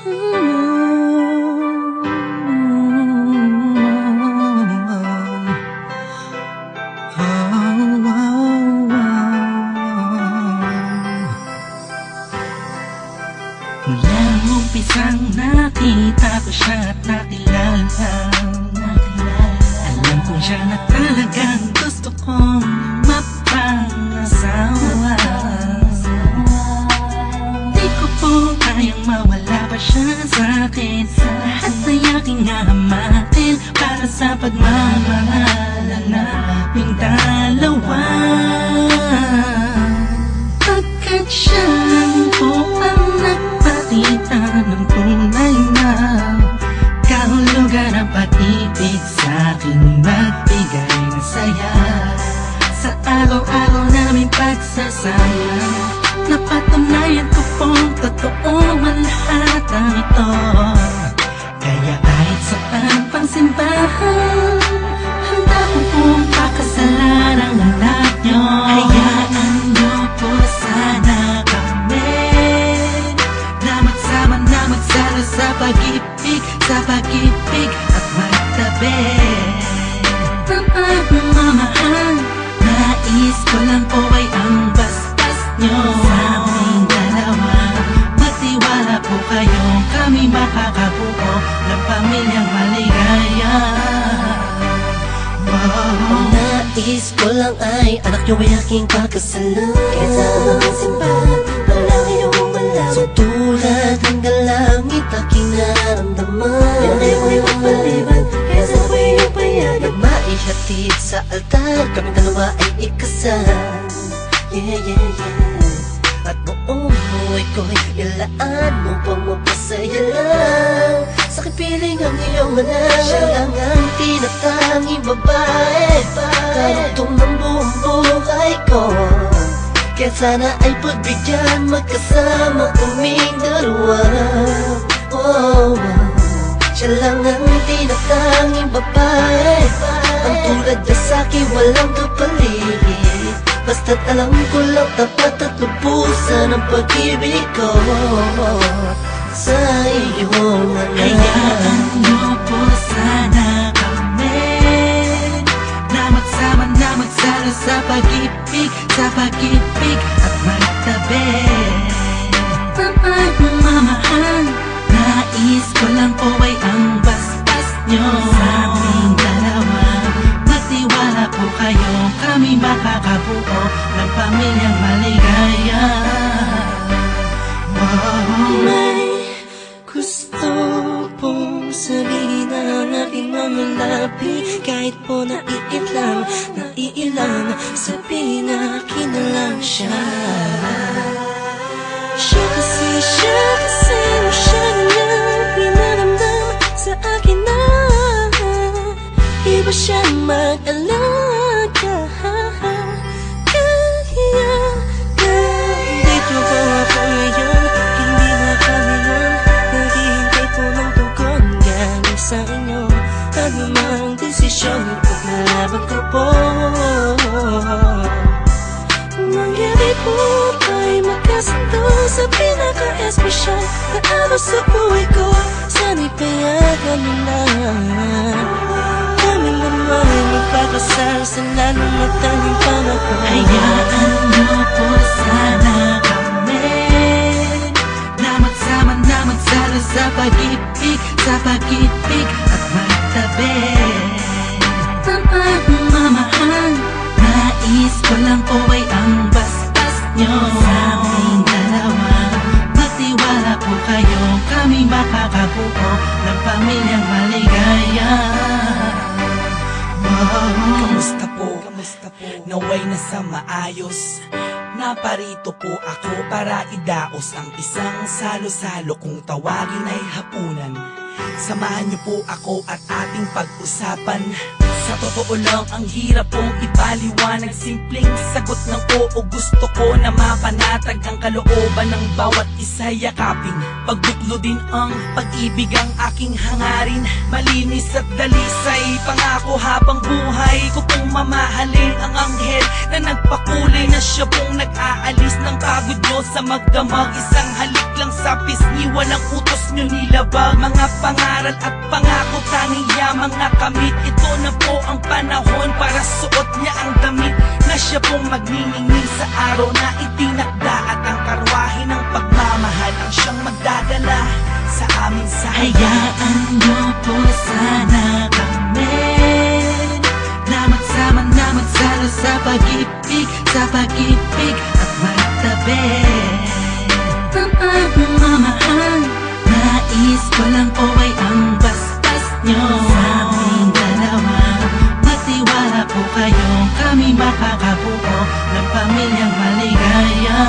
Mula umpisang nakita ko siya at nakilala, alam ko siya na talagang gusto kong mapangasawa. Di ko po kayang mawala pa siya sa'kin. Lahat ay aking hahamakin para sa pagmamahalan naming dalawa. Pagkat siya lang po ang nagpakita ng tunay na kahulugan ng pag-ibig sa'king magbigay ng saya sa araw-araw naming pagsasama. Napatunayan ko pong totoo man lahat ang ito. Kaya kahit saan pang simbahan, handa ko pong pakasalan ang anak nyo. Hayaan nyo po sana kami na magsama na magsalo sa pag-ibig at magtabi ng pagmamahal. Nais ko lang po ay ang bastas nyo sa aming dalawa. Magtiwala po kayo, kami makakabuo ng pamilyang maligaya. Nais ko lang ay anak nyo ay aking pagkasalan. Kaysa ang simbahan, ang langit yung umalang. So tulad ng galangit aking naramdaman. Yan ay mo'y mapaliban, kaysa ako'y iyong payagan. Maihatid sa altar, kami dalawa ay ikasal. Yeah, yeah, yeah. At buong buhay ko'y ilaan mo pang mapasaya lang. Sa kipiling ang iyong anak, siya lang ang tinatanging babae. Karugtong ng buong buhay ko, kaya sana ay pagbigyan magkasama kaming dalawa. Oh, siya lang ang tinatanging babae. Ang tulad na sa'kin walang kapalit. Basta't alam ko lang tapat at lubusan ang pag-ibig ko sa iyong anak. Hayaan nyo po sana kami na magsama na magsalo sa pag-ibig at magtabi ng pagmamahal. Nais ko lang po ay ang bastas nyo sa aming dalawa. Magtiwala po kayo, kami makakabuo ng pamilyang maligaya. May gusto pong sabihin ang aking mga labi. Kahit po naiilang, sabihin akin na lang siya. Siya kasi masyado niyang pinaramdam sa akin na iba siyang mag-alaga. Dito po ako ngayon, hindi na kami nun. Naghihintay po ng tugon galing sa inyo. Anumang desisyon, paglalaban ko po. Mangyari po ay magkasundo sa pinaka-espesyal na araw sa buhay ko. Sana'y payagan mo na kami naman magpakasal sa lalong mataling panahon. Hayaan nyo po sana kami na magsama na magsalo sa pag-ibig at magtabi ng pagmamahal. Nais ko lang po ay ang bastas nyo sa aming dalawa. Magtiwala po kayo, kami makakabuo ng pamilyang maligaya. Kamusta po? Naway na sa maayos. Naparito po ako para idaos ang isang salo-salo kung tawagin ay hapunan. Samahan niyo po ako at ating pag-usapan. Sa totoo lang, ang hirap pong ipaliwanag. Simpleng sagot ng oo, gusto ko na mapanatag ang kalooban ng bawat isa yakapin. Pagbuklo din ang pag-ibig ang aking hangarin. Malinis at dalisay, pangako habang buhay ko pong mamahalin ang anghel na nagpakulay na siya pong nag-aalis ng pagod nyo sa magdamag. Isang halik lang sa pisngi, walang utos nyo nilabag. Mga pangaral at pangako, tanging yamang nakamit. Ito na po ang panahon para suot niya ang damit na siya pong magniningning sa araw na itinakda. At ang karwahe ng pagmamahal ang siyang magdadala sa aming sahaba. Hayaan nyo po sana kami na magsama na magsalo sa pag-ibig, sa pag-ibig at magtabi ng pagmamahal. Nais ko lang po ay ang basbas nyo sa aming dalawa. Magtiwala po kayo, kami makakabuo ng pamilyang maligaya.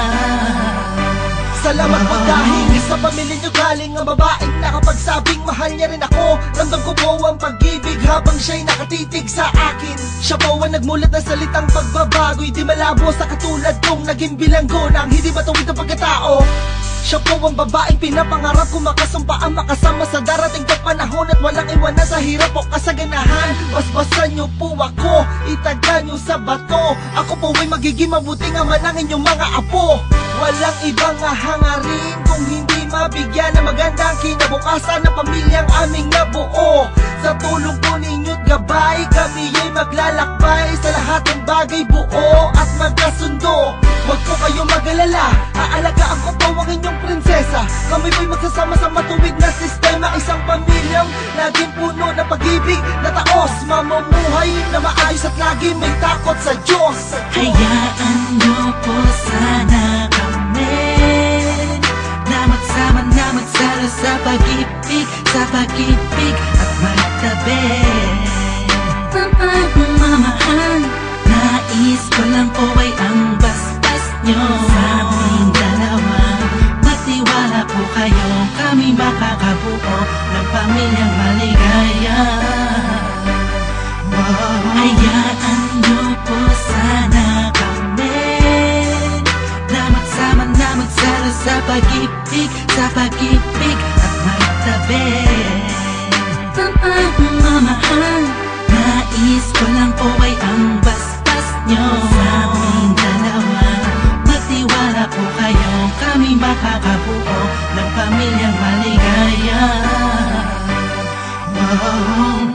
Salamat po dahil sa pamilya nyo galing ang babaeng nakapagsabing mahal niya rin ako. Ramdam ko po ang pag-ibig habang siya'y nakatitig sa akin. Siya po ang nagmulat ng salitang pagbabago'y di malabo sa katulad kong naging bilanggo ng hindi matuwid ang pagkatao. Siya po ang babaeng pinapangarap ko, makasumpaan makasama sa darating na panahon at walang iwanan sa hirap o kasaganahan. Basbasan niyo po ako, itaga niyo sa bato. Ako po ay magiging mabuting ama ng inyong mga apo. Walang ibang hangarin kung hindi mabigyan ng magandang kinabukasan ng pamilyang aming nabuo. Sa tulong po ninyo't gabay, kami ay maglalakbay sa lahat ng bagay, buo at magkasundo. Huwag po kayong mag-alala, aalagaan ko po ang inyong prinsesa. Kami po'y magsasama sa matuwid na sistema, isang pamilyang laging puno ng pag-ibig na taos, mamumuhay na maayos at lagi may takot sa Diyos. Hayaan nyo po sana kami na magsama na magsalo sa pag-ibig, sa pag-ibig at magtabi ng pagmamahal. Nais ko lang po ay ang basbas nyo sa aming dalawa. Magtiwala po kayo, kami makakabuo ng pamilyang maligaya. Hayaan nyo po sana kami na magsama na magsalo sa pag-ibig, sa pag-ibig at magtabi ng pagmamahal. Nais ko lang po ay ang basbas nyo sa aming dalawa. Magtiwala po kayo, kami makakabuo ng pamilyang maligaya. Wow.